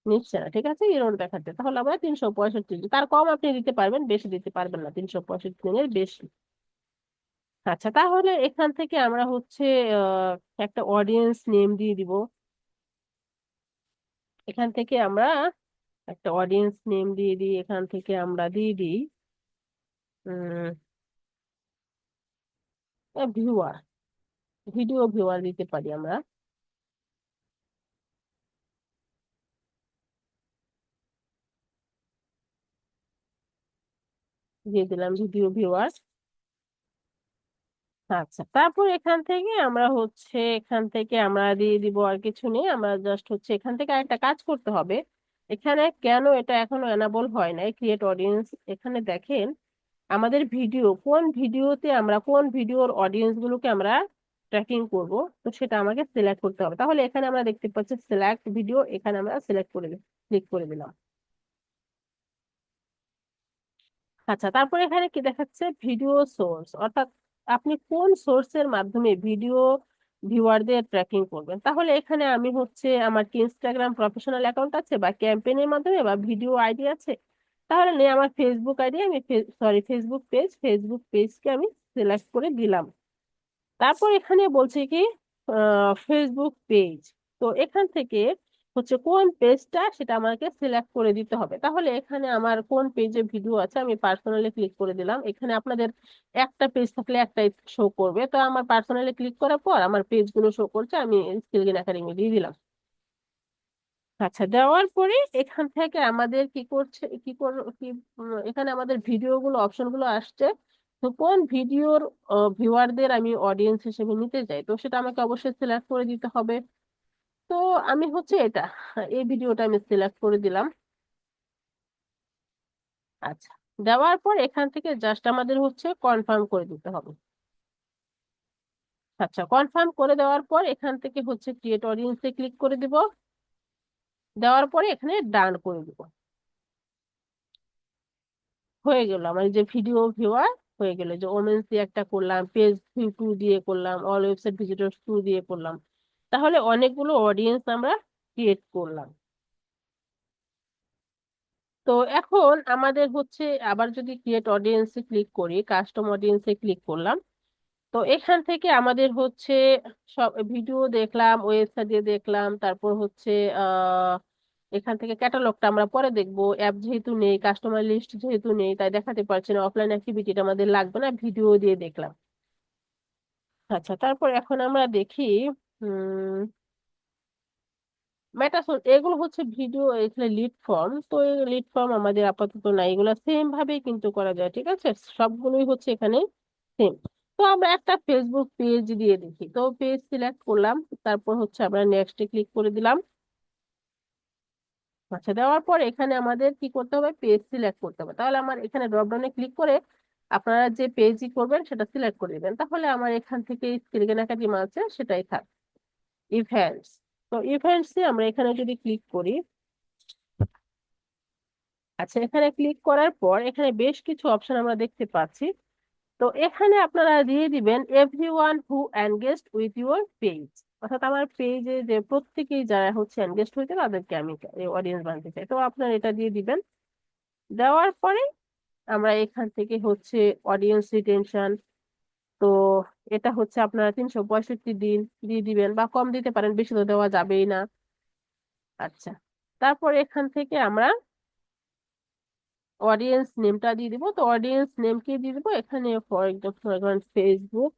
নিচ্ছে না, ঠিক আছে, এরর দেখাচ্ছে। তাহলে আমরা 365, তার কম আপনি দিতে পারবেন, বেশি দিতে পারবেন না, 365 দিনের বেশি। আচ্ছা, তাহলে এখান থেকে আমরা হচ্ছে একটা অডিয়েন্স নেম দিয়ে দিব। এখান থেকে আমরা একটা অডিয়েন্স নেম দিয়ে দিই, এখান থেকে আমরা দিয়ে দিই ভিউয়ার, ভিডিও ভিউয়ার দিতে পারি আমরা। দিয়ে দিলাম ভিডিও ভিউয়ার। আচ্ছা, তারপর এখান থেকে আমরা হচ্ছে, এখান থেকে আমরা দিয়ে দিব, আর কিছু নেই, আমরা জাস্ট হচ্ছে এখান থেকে একটা কাজ করতে হবে। এখানে কেন এটা এখনো এনাবল হয় নাই ক্রিয়েট অডিয়েন্স, এখানে দেখেন আমাদের ভিডিও, কোন ভিডিওতে আমরা কোন ভিডিওর অডিয়েন্স গুলোকে আমরা ট্র্যাকিং করব, তো সেটা আমাকে সিলেক্ট করতে হবে। তাহলে এখানে আমরা দেখতে পাচ্ছি সিলেক্ট ভিডিও, এখানে আমরা সিলেক্ট করে ক্লিক করে দিলাম। আচ্ছা, তারপরে এখানে কি দেখাচ্ছে, ভিডিও সোর্স, অর্থাৎ আপনি কোন সোর্সের মাধ্যমে ভিডিও ভিউয়ারদের ট্র্যাকিং করবেন। তাহলে এখানে আমি হচ্ছে, আমার কি ইনস্টাগ্রাম প্রফেশনাল অ্যাকাউন্ট আছে বা ক্যাম্পেইনের মাধ্যমে বা ভিডিও আইডি আছে, তাহলে নেই, আমার ফেসবুক আইডি, আমি সরি ফেসবুক পেজ, ফেসবুক পেজকে আমি সিলেক্ট করে দিলাম। তারপর এখানে বলছে কি ফেসবুক পেজ, তো এখান থেকে হচ্ছে কোন পেজটা সেটা আমাকে সিলেক্ট করে দিতে হবে। তাহলে এখানে আমার কোন পেজে ভিডিও আছে, আমি পার্সোনালি ক্লিক করে দিলাম। এখানে আপনাদের একটা পেজ থাকলে একটাই শো করবে, তো আমার পার্সোনালি ক্লিক করার পর আমার পেজগুলো শো করছে, আমি স্কিল একাডেমি দিয়ে দিলাম। আচ্ছা, দেওয়ার পরে এখান থেকে আমাদের কি করছে, কি এখানে আমাদের ভিডিও গুলো অপশন গুলো আসছে। তো কোন ভিডিওর ভিউয়ারদের আমি অডিয়েন্স হিসেবে নিতে চাই, তো সেটা আমাকে অবশ্যই সিলেক্ট করে দিতে হবে। তো আমি হচ্ছে এটা, এই ভিডিওটা আমি সিলেক্ট করে দিলাম। আচ্ছা, দেওয়ার পর এখান থেকে জাস্ট আমাদের হচ্ছে কনফার্ম করে দিতে হবে। আচ্ছা, কনফার্ম করে দেওয়ার পর এখান থেকে হচ্ছে ক্রিয়েট অডিয়েন্সে ক্লিক করে দিব। দেওয়ার পরে এখানে ডান করে দেবো। হয়ে গেল আমার এই যে ভিডিও ভিউয়ার হয়ে গেল, যে ওমেন্স দিয়ে একটা করলাম, পেজ টু দিয়ে করলাম, অল ওয়েবসাইট ভিজিটর্স টু দিয়ে করলাম। তাহলে অনেকগুলো অডিয়েন্স আমরা ক্রিয়েট করলাম। তো এখন আমাদের হচ্ছে আবার যদি ক্রিয়েট অডিয়েন্সে ক্লিক করি, কাস্টম অডিয়েন্সে ক্লিক করলাম, তো এখান থেকে আমাদের হচ্ছে সব ভিডিও দেখলাম, ওয়েবসাইট দিয়ে দেখলাম, তারপর হচ্ছে আহ এখান থেকে ক্যাটালগটা আমরা পরে দেখবো। অ্যাপ যেহেতু নেই, কাস্টমার লিস্ট যেহেতু নেই, তাই দেখাতে পারছি না, অফলাইন অ্যাক্টিভিটিটা আমাদের লাগবে না, ভিডিও দিয়ে দেখলাম। আচ্ছা, তারপর এখন আমরা দেখি মেটাসোর্স, এগুলো হচ্ছে ভিডিও, এখানে লিড ফর্ম, তো এই লিড ফর্ম আমাদের আপাতত নাই, এগুলো সেম ভাবেই কিন্তু করা যায়, ঠিক আছে, সবগুলোই হচ্ছে এখানে সেম। তো আমরা একটা ফেসবুক পেজ দিয়ে দেখি, তো পেজ সিলেক্ট করলাম, তারপর হচ্ছে আমরা নেক্সটে ক্লিক করে দিলাম। আচ্ছা, দেওয়ার পর এখানে আমাদের কি করতে হবে, পেজ সিলেক্ট করতে হবে। তাহলে আমার এখানে ড্রপডাউনে ক্লিক করে আপনারা যে পেজই করবেন সেটা সিলেক্ট করে দিবেন, তাহলে আমার এখান থেকে স্ক্রিন একাডেমি আছে সেটাই থাক। ইভেন্টস, তো ইভেন্টসে আমরা এখানে যদি ক্লিক করি, আচ্ছা এখানে ক্লিক করার পর এখানে বেশ কিছু অপশন আমরা দেখতে পাচ্ছি। তো এখানে আপনারা দিয়ে দিবেন everyone who engaged with your page, অর্থাৎ আমার পেজে যে প্রত্যেকেই যারা হচ্ছে এনগেজড হয়েছে তাদেরকে আমি অডিয়েন্স বানাতে চাই, তো আপনারা এটা দিয়ে দিবেন। দেওয়ার পরে আমরা এখান থেকে হচ্ছে অডিয়েন্স রিটেনশন, তো এটা হচ্ছে আপনারা 365 দিন দিয়ে দিবেন, বা কম দিতে পারেন, বেশি তো দেওয়া যাবেই না। আচ্ছা, তারপর এখান থেকে আমরা অডিয়েন্স নেমটা দিয়ে দিব, তো অডিয়েন্স নেম কি দিয়ে দিব এখানে, for example Facebook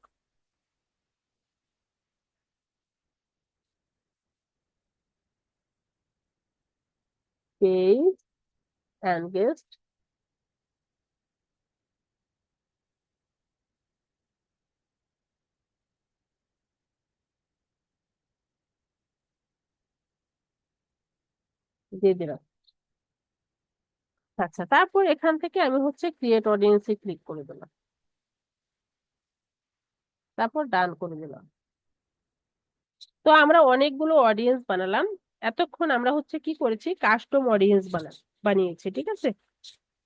page and guest দিয়ে দিলাম। আচ্ছা, তারপর এখান থেকে আমি হচ্ছে ক্রিয়েট অডিয়েন্সে ক্লিক করে দিলাম, তারপর ডান করে দিলাম। তো আমরা অনেকগুলো অডিয়েন্স বানালাম, এতক্ষণ আমরা হচ্ছে কি করেছি, কাস্টম অডিয়েন্স বানিয়েছি, ঠিক আছে,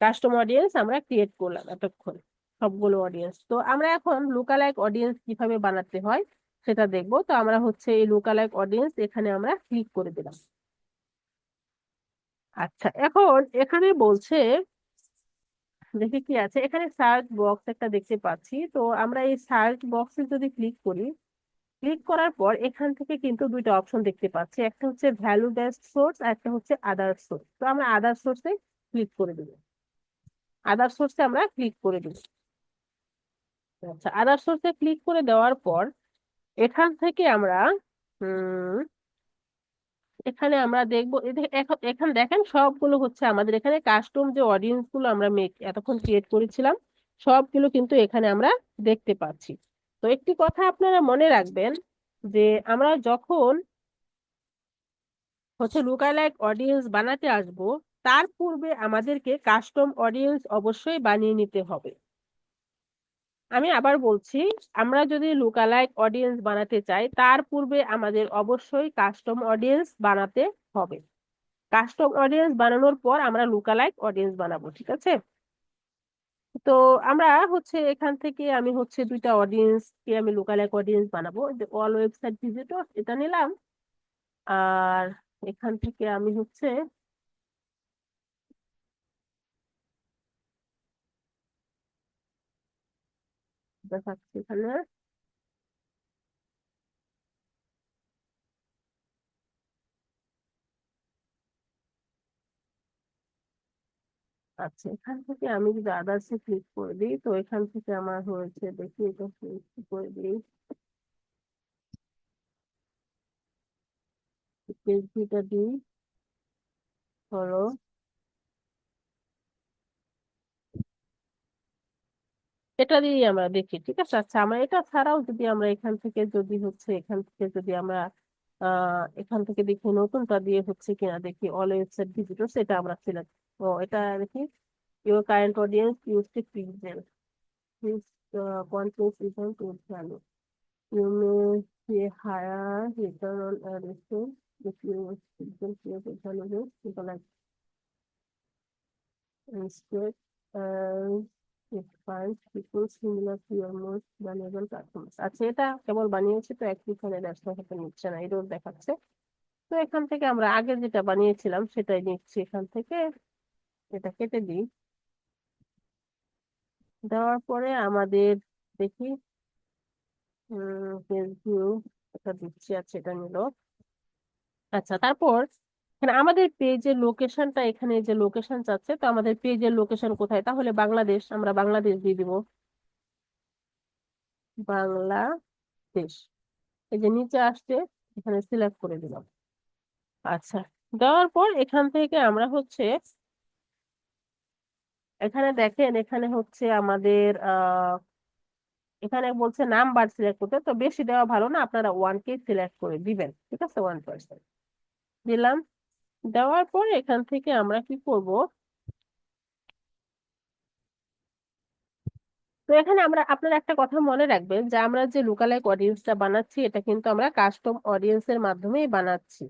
কাস্টম অডিয়েন্স আমরা ক্রিয়েট করলাম এতক্ষণ, সবগুলো অডিয়েন্স। তো আমরা এখন লুকালাইক অডিয়েন্স কিভাবে বানাতে হয় সেটা দেখবো। তো আমরা হচ্ছে এই লুকালাইক অডিয়েন্স এখানে আমরা ক্লিক করে দিলাম। আচ্ছা, এখন এখানে বলছে, দেখি কি আছে এখানে, সার্চ বক্স একটা দেখতে পাচ্ছি, তো আমরা এই সার্চ বক্সে যদি ক্লিক করি, ক্লিক করার পর এখান থেকে কিন্তু দুইটা অপশন দেখতে পাচ্ছি, একটা হচ্ছে ভ্যালু বেসড সোর্স আর একটা হচ্ছে আদার সোর্স, তো আমরা আদার সোর্সে ক্লিক করে দিব, আদার সোর্সে আমরা ক্লিক করে দিব। আচ্ছা, আদার সোর্সে ক্লিক করে দেওয়ার পর এখান থেকে আমরা উম এখানে আমরা দেখবো, এখানে দেখেন সবগুলো হচ্ছে আমাদের এখানে কাস্টম যে অডিয়েন্স গুলো আমরা এতক্ষণ ক্রিয়েট করেছিলাম, সবগুলো কিন্তু এখানে আমরা দেখতে পাচ্ছি। তো একটি কথা আপনারা মনে রাখবেন, যে আমরা যখন হচ্ছে লুকালাইক অডিয়েন্স বানাতে আসব, তার পূর্বে আমাদেরকে কাস্টম অডিয়েন্স অবশ্যই বানিয়ে নিতে হবে। আমি আবার বলছি, আমরা যদি লুকালাইক অডিয়েন্স বানাতে চাই, তার পূর্বে আমাদের অবশ্যই কাস্টম অডিয়েন্স বানাতে হবে। কাস্টম অডিয়েন্স বানানোর পর আমরা লুকালাইক অডিয়েন্স বানাবো, ঠিক আছে। তো আমরা হচ্ছে এখান থেকে আমি হচ্ছে দুইটা অডিয়েন্স কে আমি লুকালাইক অডিয়েন্স বানাবো, যে অল ওয়েবসাইট ভিজিটর এটা নিলাম, আর এখান থেকে আমি হচ্ছে দেখাচ্ছি এখানে। আচ্ছা, এখান থেকে আমি যদি আদার্স এ ক্লিক করে দিই, তো এখান থেকে আমার হয়েছে, দেখি এটা click করে দিই, পেজটা দিই, হলো, এটা দিয়ে আমরা দেখি, ঠিক আছে। আচ্ছা, আমরা এটা ছাড়াও যদি আমরা এখান থেকে যদি হচ্ছে এখান থেকে যদি আমরা এখান থেকে দেখি নতুনটা দিয়ে হচ্ছে কিনা, দেখি অল ওয়েবসাইট ভিজিটর্স, এটা আমরা সিলেক্ট, ও এটা দেখি, your current audience use to pixel his content event with value, you may say higher return on ad, If you can create a challenges, people like instead, and it finds people similar to your most valuable platforms। আচ্ছা, এটা কেবল বানিয়েছি তো একই ফোনে ব্যবসা হতে নিচ্ছে না, এটাও দেখাচ্ছে। তো এখান থেকে আমরা আগে যেটা বানিয়েছিলাম সেটাই নিচ্ছি এখান থেকে। এটা কেটে দিই। দেওয়ার পরে আমাদের দেখি পেজ ভিউ এটা দিচ্ছি। আচ্ছা, এটা নিল। আচ্ছা, তারপর এখানে আমাদের পেজের লোকেশনটা, এখানে যে লোকেশন চাচ্ছে, তো আমাদের পেজের লোকেশন কোথায়? তাহলে বাংলাদেশ, আমরা বাংলাদেশ দিয়ে দিব। বাংলাদেশ। এই যে নিচে আসছে, এখানে সিলেক্ট করে দিলাম। আচ্ছা, দেওয়ার পর এখান থেকে আমরা হচ্ছে, এখানে দেখেন এখানে হচ্ছে আমাদের এখানে বলছে নাম্বার সিলেক্ট করতে, তো বেশি দেওয়া ভালো না, আপনারা 1K সিলেক্ট করে দিবেন, ঠিক আছে? 1% দিলাম। দেওয়ার পর এখান থেকে আমরা কি করব? তো এখানে আমরা, আপনারা একটা কথা মনে রাখবেন যে আমরা যে লুকালাইক অডিয়েন্সটা বানাচ্ছি এটা কিন্তু আমরা কাস্টম অডিয়েন্সের মাধ্যমেই বানাচ্ছি।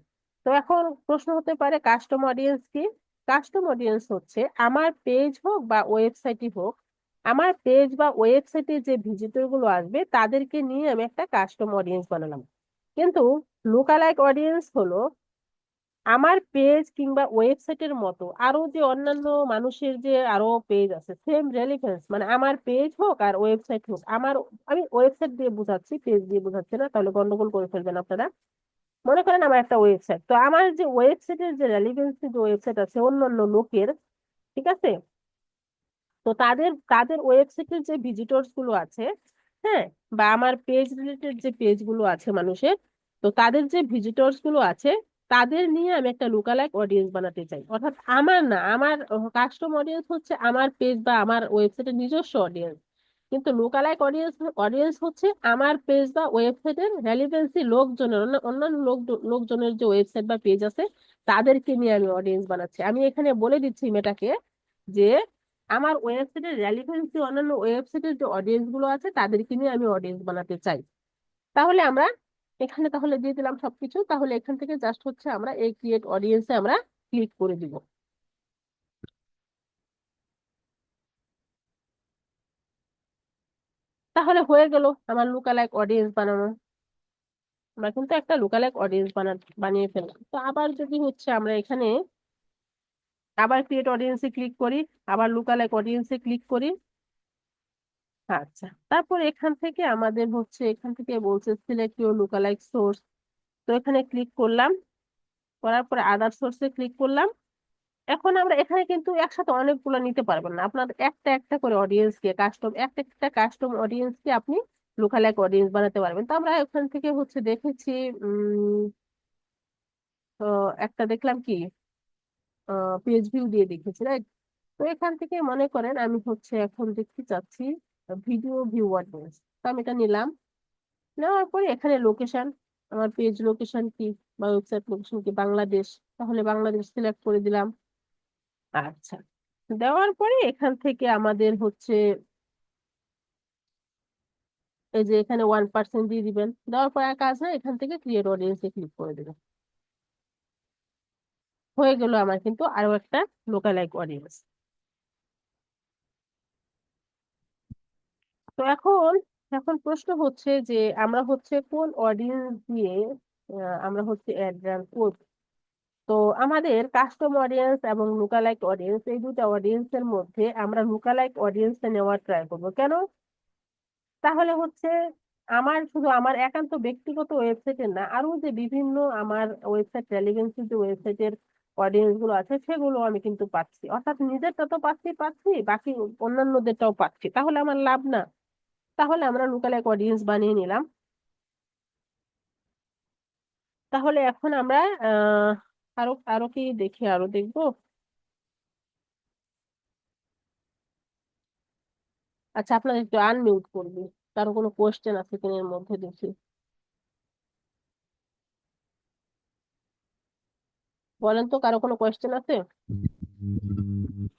তো এখন প্রশ্ন হতে পারে কাস্টম অডিয়েন্স কি? কাস্টম অডিয়েন্স হচ্ছে আমার পেজ হোক বা ওয়েবসাইটই হোক, আমার পেজ বা ওয়েবসাইটে যে ভিজিটর গুলো আসবে তাদেরকে নিয়ে আমি একটা কাস্টম অডিয়েন্স বানালাম। কিন্তু লুকালাইক অডিয়েন্স হলো আমার পেজ কিংবা ওয়েবসাইটের মতো আরো যে অন্যান্য মানুষের যে আরো পেজ আছে, সেম রেলিভেন্স, মানে আমার পেজ হোক আর ওয়েবসাইট হোক, আমার, আমি ওয়েবসাইট দিয়ে বোঝাচ্ছি, পেজ দিয়ে বোঝাচ্ছি না, তাহলে গন্ডগোল করে ফেলবেন আপনারা। মনে করেন আমার একটা ওয়েবসাইট, তো আমার যে ওয়েবসাইটের যে রেলিভেন্সি যে ওয়েবসাইট আছে অন্যান্য লোকের, ঠিক আছে, তো তাদের তাদের ওয়েবসাইটের যে ভিজিটরস গুলো আছে, হ্যাঁ, বা আমার পেজ রিলেটেড যে পেজ গুলো আছে মানুষের, তো তাদের যে ভিজিটরস গুলো আছে তাদের নিয়ে আমি একটা লুকালাইক অডিয়েন্স বানাতে চাই। অর্থাৎ আমার না, আমার কাস্টম অডিয়েন্স হচ্ছে আমার পেজ বা আমার ওয়েবসাইটের নিজস্ব অডিয়েন্স, কিন্তু লুকালাইক অডিয়েন্স অডিয়েন্স হচ্ছে আমার পেজ বা ওয়েবসাইটের রেলিভেন্সি লোকজনের, অন্যান্য লোকজনের যে ওয়েবসাইট বা পেজ আছে তাদেরকে নিয়ে আমি অডিয়েন্স বানাচ্ছি। আমি এখানে বলে দিচ্ছি মেটাকে যে আমার ওয়েবসাইটের রেলিভেন্সি অন্যান্য ওয়েবসাইটের যে অডিয়েন্স গুলো আছে তাদেরকে নিয়ে আমি অডিয়েন্স বানাতে চাই। তাহলে আমরা এখানে তাহলে দিয়ে দিলাম সবকিছু। তাহলে এখান থেকে জাস্ট হচ্ছে আমরা এই ক্রিয়েট অডিয়েন্সে আমরা ক্লিক করে দিব। তাহলে হয়ে গেল আমার লুকালাইক অডিয়েন্স বানানো। আমরা কিন্তু একটা লুকালাইক অডিয়েন্স বানিয়ে ফেললাম। তো আবার যদি হচ্ছে আমরা এখানে আবার ক্রিয়েট অডিয়েন্সে ক্লিক করি, আবার লুকালাইক অডিয়েন্সে ক্লিক করি। আচ্ছা, তারপর এখান থেকে আমাদের হচ্ছে, এখান থেকে বলছে সিলেক্ট ইউর লুকালাইক সোর্স। তো এখানে ক্লিক করলাম, করার পরে আদার সোর্সে ক্লিক করলাম। এখন আমরা এখানে কিন্তু একসাথে অনেকগুলো নিতে পারবেন না, আপনার একটা একটা করে অডিয়েন্সকে, কাস্টম একটা একটা কাস্টম অডিয়েন্সকে আপনি লুকালাইক অডিয়েন্স বানাতে পারবেন। তো আমরা এখান থেকে হচ্ছে দেখেছি উম তো একটা দেখলাম কি পেজ ভিউ দিয়ে দেখেছি, রাইট? তো এখান থেকে মনে করেন আমি হচ্ছে এখন দেখতে চাচ্ছি ভিডিও ভিউ অডিয়েন্স। তো আমি এটা নিলাম। নেওয়ার পরে এখানে লোকেশন, আমার পেজ লোকেশন কি বা ওয়েবসাইট লোকেশন কি? বাংলাদেশ। তাহলে বাংলাদেশ সিলেক্ট করে দিলাম। আচ্ছা, দেওয়ার পরে এখান থেকে আমাদের হচ্ছে এই যে এখানে 1% দিয়ে দিবেন। দেওয়ার পরে আর কাজ না, এখান থেকে ক্রিয়েট অডিয়েন্সে ক্লিক করে দিবেন। হয়ে গেল আমার কিন্তু আরো একটা লোকালাইক অডিয়েন্স। তো এখন এখন প্রশ্ন হচ্ছে যে আমরা হচ্ছে কোন অডিয়েন্স দিয়ে আমরা হচ্ছে অ্যাড রান করব। তো আমাদের কাস্টম অডিয়েন্স এবং লুকালাইক অডিয়েন্স, এই দুটো অডিয়েন্সের মধ্যে আমরা লুকালাইক অডিয়েন্সটা নেওয়ার ট্রাই করবো। কেন? তাহলে হচ্ছে আমার শুধু আমার একান্ত ব্যক্তিগত ওয়েবসাইটের না, আরো যে বিভিন্ন আমার ওয়েবসাইট রেলিভেন্সি যে ওয়েবসাইটের অডিয়েন্স গুলো আছে সেগুলো আমি কিন্তু পাচ্ছি। অর্থাৎ নিজেরটা তো পাচ্ছি পাচ্ছি, বাকি অন্যান্যদেরটাও পাচ্ছি, তাহলে আমার লাভ না? তাহলে আমরা লুকালাইক অডিয়েন্স বানিয়ে নিলাম। তাহলে এখন আমরা আরো আরো কি দেখি, আরো দেখবো। আচ্ছা, আপনার একটু আনমিউট করবি, কারো কোনো কোয়েশ্চেন আছে কিনা এর মধ্যে দেখি। বলেন তো, কারো কোনো কোয়েশ্চেন আছে?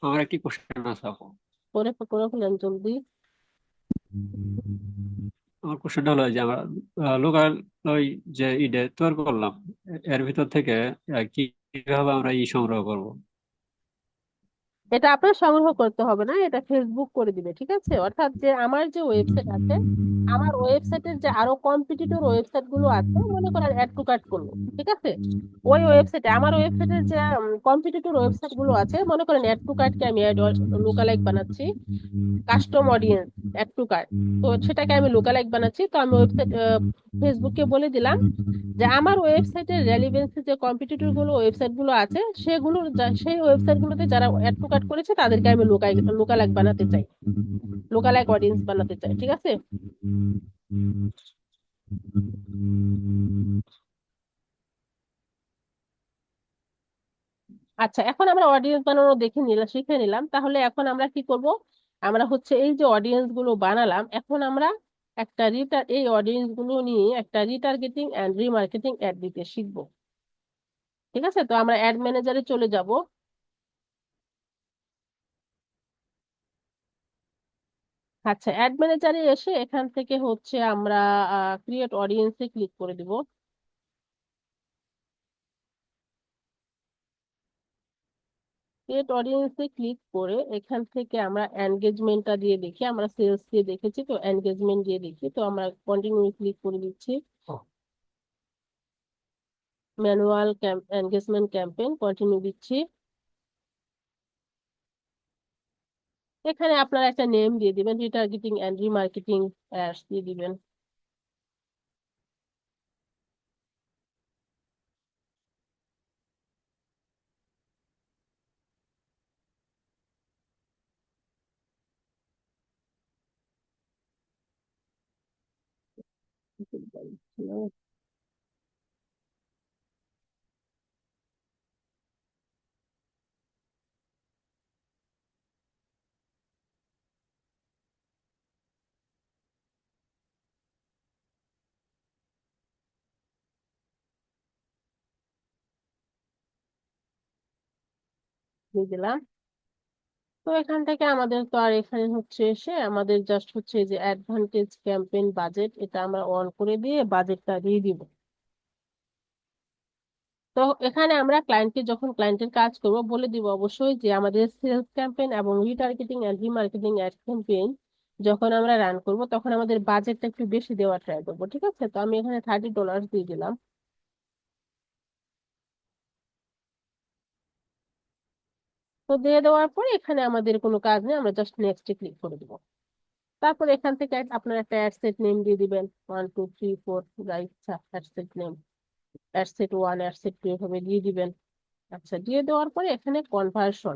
আমার একটি কোশ্চেন আছে আপু। করে করে ফেলেন জলদি। আমার কোশ্চেনটা হলো যে আমরা লোকাল ওই যে ইডে তৈরি করলাম, এর ভিতর থেকে কিভাবে আমরা সংগ্রহ করব? এটা আপনার সংগ্রহ করতে হবে না, এটা ফেসবুক করে দিবে, ঠিক আছে? অর্থাৎ যে আমার যে ওয়েবসাইট আছে, আমার ওয়েবসাইটের যে আরো কম্পিটিটর ওয়েবসাইট গুলো আছে, মনে করেন অ্যাড টু কার্ট করলো, ঠিক আছে? ওই ওয়েবসাইটে, আমার ওয়েবসাইটের যে কম্পিটিটর ওয়েবসাইট গুলো আছে, মনে করেন অ্যাড টু কার্টকে আমি লোকালাইক বানাচ্ছি, custom audience add to cart, তো সেটাকে আমি লোকালাইক বানাচ্ছি। তো আমি ওয়েবসাইট ফেসবুককে বলে দিলাম যে আমার ওয়েবসাইটের রেলিভেন্সি যে কম্পিটিটর গুলো ওয়েবসাইট গুলো আছে, সেগুলো সেই ওয়েবসাইট গুলোতে যারা অ্যাড টু কার্ট করেছে তাদেরকে আমি লোকালাইক বানাতে চাই, লোকালাইক অডিয়েন্স বানাতে চাই, ঠিক আছে? আচ্ছা, এখন আমরা অডিয়েন্স বানানো দেখে নিলাম, শিখে নিলাম, তাহলে এখন আমরা কি করব? আমরা হচ্ছে এই যে অডিয়েন্স গুলো বানালাম, এখন আমরা এই অডিয়েন্স গুলো নিয়ে একটা রিটার্গেটিং এন্ড রিমার্কেটিং অ্যাড দিতে শিখবো, ঠিক আছে? তো আমরা অ্যাড ম্যানেজারে চলে যাব। আচ্ছা, অ্যাড ম্যানেজারে এসে এখান থেকে হচ্ছে আমরা ক্রিয়েট অডিয়েন্সে ক্লিক করে দিব। ক্রিয়েট অডিয়েন্সে ক্লিক করে এখান থেকে আমরা এনগেজমেন্টটা দিয়ে দেখি, আমরা সেলস দিয়ে দেখেছি, তো এনগেজমেন্ট দিয়ে দেখি, তো আমরা কন্টিনিউ ক্লিক করে দিচ্ছি। ম্যানুয়াল এনগেজমেন্ট ক্যাম্পেইন কন্টিনিউ দিচ্ছি। এখানে আপনারা একটা নেম দিয়ে দিবেন, রিটার্গেটিং এন্ড রিমার্কেটিং অ্যাডস দিয়ে দিবেন। দিয়ে দিলাম। তো এখান থেকে আমাদের তো আর এখানে হচ্ছে এসে আমাদের জাস্ট হচ্ছে এই যে অ্যাডভান্টেজ ক্যাম্পেইন বাজেট, এটা আমরা অন করে দিয়ে বাজেটটা দিয়ে দিব। তো এখানে আমরা ক্লায়েন্টকে, যখন ক্লায়েন্টের কাজ করব, বলে দিব অবশ্যই যে আমাদের সেলস ক্যাম্পেইন এবং retargeting and remarketing ad campaign যখন আমরা রান করব, তখন আমাদের বাজেটটা একটু বেশি দেওয়া ট্রাই করবো, ঠিক আছে? তো আমি এখানে $30 দিয়ে দিলাম। তো দিয়ে দেওয়ার পরে এখানে আমাদের কোনো কাজ নেই, আমরা জাস্ট নেক্সটে ক্লিক করে দিব। তারপর এখান থেকে আপনার একটা অ্যাডসেট নেম দিয়ে দিবেন, 1 2 3 4, যা ইচ্ছা অ্যাডসেট নেম, অ্যাডসেট 1 অ্যাডসেট 2 এভাবে দিয়ে দিবেন। আচ্ছা, দিয়ে দেওয়ার পরে এখানে কনভার্সন